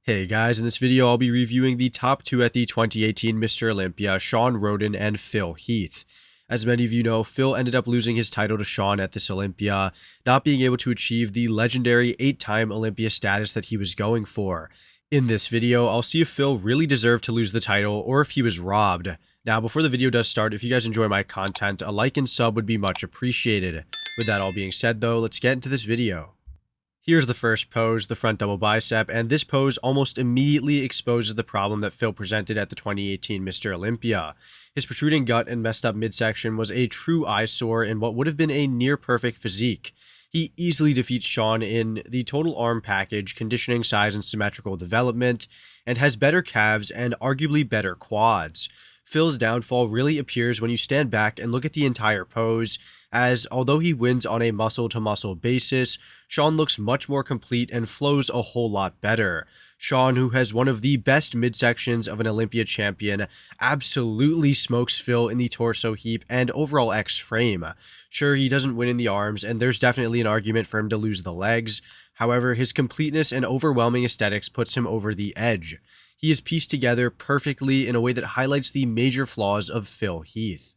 Hey guys, in this video I'll be reviewing the top 2 at the 2018 Mr. Olympia, Shawn Rhoden and Heath. As many of you know, Phil ended up losing his title to Shawn at this Olympia, not being able to achieve the legendary 8-time Olympia status that he was going for. In this video, I'll see if Phil really deserved to lose the title or if he was robbed. Now, before the video does start, if you guys enjoy my content, a like and sub would be much appreciated. With that all being said though, let's get into this video. Here's the first pose, the front double bicep, and this pose almost immediately exposes the problem that Phil presented at the 2018 Mr. Olympia. His protruding gut and messed up midsection was a true eyesore in what would have been a near-perfect physique. He easily defeats Shawn in the total arm package, conditioning, size, and symmetrical development, and has better calves and arguably better quads. Phil's downfall really appears when you stand back and look at the entire pose, as although he wins on a muscle-to-muscle basis, Shawn looks much more complete and flows a whole lot better. Shawn, who has one of the best midsections of an Olympia champion, absolutely smokes Phil in the torso heap and overall X frame. Sure, he doesn't win in the arms, and there's definitely an argument for him to lose the legs. However, his completeness and overwhelming aesthetics puts him over the edge. He is pieced together perfectly in a way that highlights the major flaws of Heath.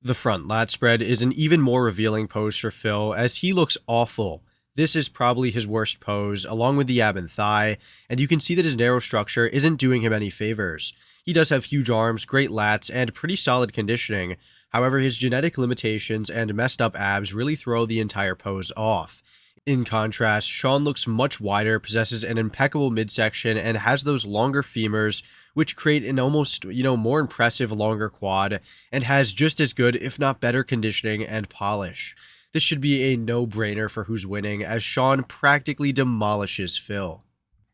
The front lat spread is an even more revealing pose for Phil, as he looks awful. This is probably his worst pose, along with the ab and thigh, and you can see that his narrow structure isn't doing him any favors. He does have huge arms, great lats, and pretty solid conditioning. However, his genetic limitations and messed up abs really throw the entire pose off. In contrast, Shawn looks much wider, possesses an impeccable midsection, and has those longer femurs, which create an almost, more impressive longer quad, and has just as good, if not better, conditioning and polish. This should be a no-brainer for who's winning, as Shawn practically demolishes Phil.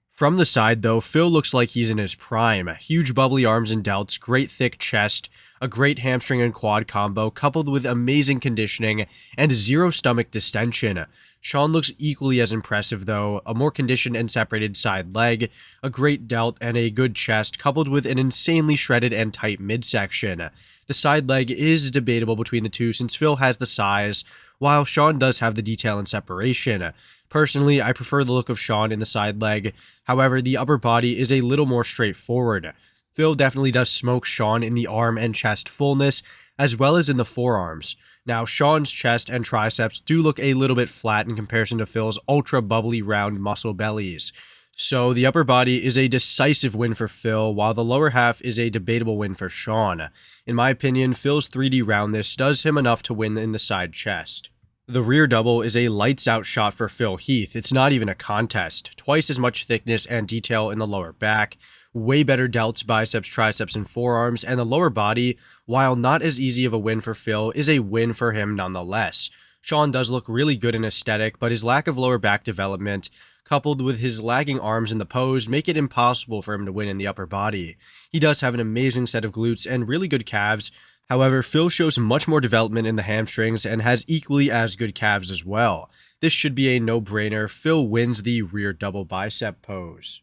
From the side though, Phil looks like he's in his prime. Huge bubbly arms and delts, great thick chest, a great hamstring and quad combo, coupled with amazing conditioning, and zero stomach distension. Shawn looks equally as impressive though, a more conditioned and separated side leg, a great delt, and a good chest, coupled with an insanely shredded and tight midsection. The side leg is debatable between the two since Phil has the size, while Shawn does have the detail and separation. Personally, I prefer the look of Shawn in the side leg, however, the upper body is a little more straightforward. Phil definitely does smoke Shawn in the arm and chest fullness, as well as in the forearms. Now, Shawn's chest and triceps do look a little bit flat in comparison to Phil's ultra bubbly round muscle bellies. So the upper body is a decisive win for Phil, while the lower half is a debatable win for Shawn. In my opinion, Phil's 3D roundness does him enough to win in the side chest. The rear double is a lights out shot for Heath. It's not even a contest. Twice as much thickness and detail in the lower back, way better delts, biceps, triceps, and forearms, and the lower body, while not as easy of a win for Phil, is a win for him nonetheless. Shawn does look really good in aesthetic, but his lack of lower back development, coupled with his lagging arms in the pose, make it impossible for him to win in the upper body. He does have an amazing set of glutes and really good calves. However, Phil shows much more development in the hamstrings and has equally as good calves as well. This should be a no-brainer. Phil wins the rear double bicep pose.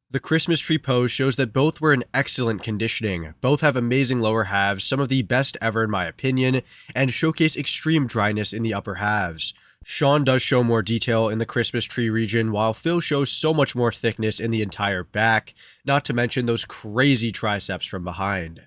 The Christmas tree pose shows that both were in excellent conditioning. Both have amazing lower halves, some of the best ever in my opinion, and showcase extreme dryness in the upper halves. Shawn does show more detail in the Christmas tree region, while Phil shows so much more thickness in the entire back, not to mention those crazy triceps from behind.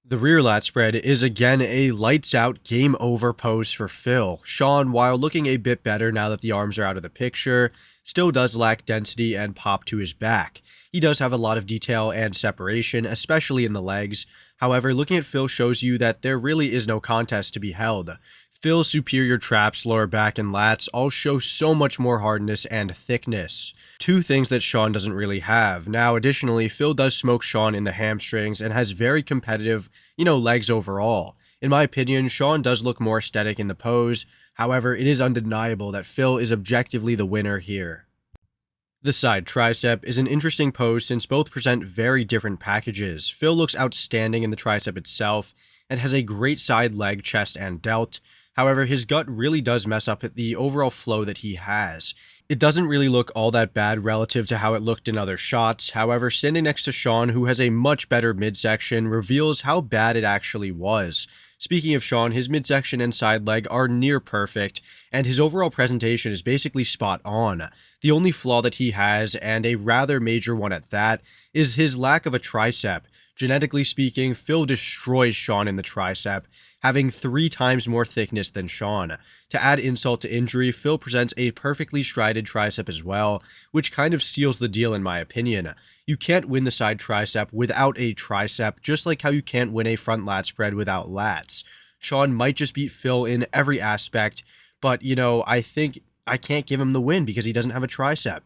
The rear lat spread is again a lights out game over pose for Phil. Shawn, while looking a bit better now that the arms are out of the picture, still does lack density and pop to his back. He does have a lot of detail and separation, especially in the legs. However, looking at Phil shows you that there really is no contest to be held. Phil's superior traps, lower back, and lats all show so much more hardness and thickness. Two things that Shawn doesn't really have. Now, additionally, Phil does smoke Shawn in the hamstrings and has very competitive, legs overall. In my opinion, Shawn does look more aesthetic in the pose. However, it is undeniable that Phil is objectively the winner here. The side tricep is an interesting pose since both present very different packages. Phil looks outstanding in the tricep itself and has a great side leg, chest, and delt. However, his gut really does mess up the overall flow that he has. It doesn't really look all that bad relative to how it looked in other shots. However, standing next to Shawn, who has a much better midsection, reveals how bad it actually was. Speaking of Shawn, his midsection and side leg are near perfect, and his overall presentation is basically spot on. The only flaw that he has, and a rather major one at that, is his lack of a tricep. Genetically speaking, Phil destroys Shawn in the tricep, having 3 times more thickness than Shawn. To add insult to injury, Phil presents a perfectly strided tricep as well, which kind of seals the deal in my opinion. You can't win the side tricep without a tricep, just like how you can't win a front lat spread without lats. Shawn might just beat Phil in every aspect, but, I think I can't give him the win because he doesn't have a tricep.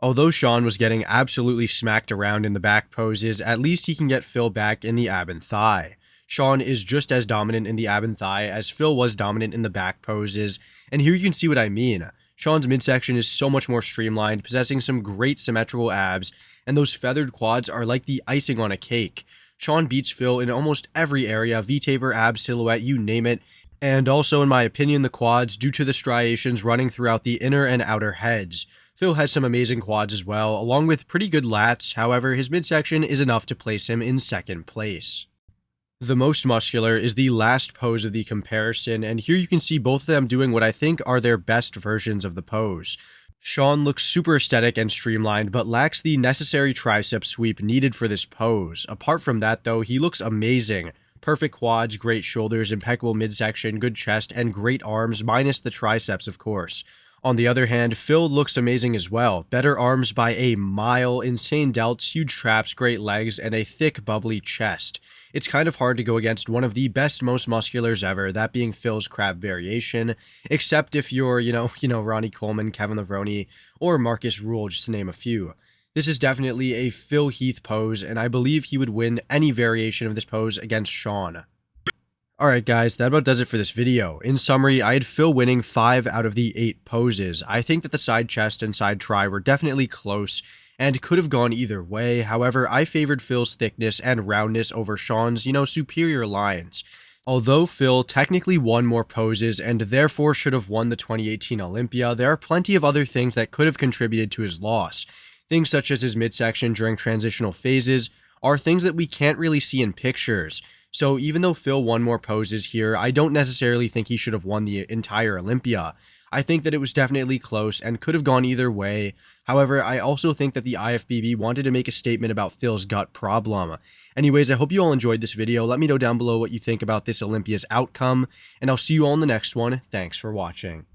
Although Shawn was getting absolutely smacked around in the back poses, at least he can get Phil back in the ab and thigh. Shawn is just as dominant in the ab and thigh as Phil was dominant in the back poses, and here you can see what I mean. Shawn's midsection is so much more streamlined, possessing some great symmetrical abs, and those feathered quads are like the icing on a cake. Shawn beats Phil in almost every area, V-taper, ab, silhouette, you name it, and also in my opinion the quads due to the striations running throughout the inner and outer heads. Phil has some amazing quads as well, along with pretty good lats, however his midsection is enough to place him in second place. The most muscular is the last pose of the comparison, and here you can see both of them doing what I think are their best versions of the pose. Shawn looks super aesthetic and streamlined, but lacks the necessary tricep sweep needed for this pose. Apart from that though, he looks amazing. Perfect quads, great shoulders, impeccable midsection, good chest, and great arms, minus the triceps of course. On the other hand, Phil looks amazing as well. Better arms by a mile, insane delts, huge traps, great legs, and a thick, bubbly chest. It's kind of hard to go against one of the best, most musculars ever, that being Phil's crab variation, except if you're, Ronnie Coleman, Kevin Levrone, or Marcus Rule, just to name a few. This is definitely a Phil Heath pose, and I believe he would win any variation of this pose against Shawn. Alright guys, that about does it for this video. In summary, I had Phil winning 5 out of the 8 poses. I think that the side chest and side try were definitely close and could have gone either way. However, I favored Phil's thickness and roundness over Shawn's, superior lines. Although Phil technically won more poses and therefore should have won the 2018 Olympia, there are plenty of other things that could have contributed to his loss. Things such as his midsection during transitional phases are things that we can't really see in pictures. So even though Phil won more poses here, I don't necessarily think he should have won the entire Olympia. I think that it was definitely close and could have gone either way. However, I also think that the IFBB wanted to make a statement about Phil's gut problem. Anyways, I hope you all enjoyed this video. Let me know down below what you think about this Olympia's outcome, and I'll see you all in the next one. Thanks for watching.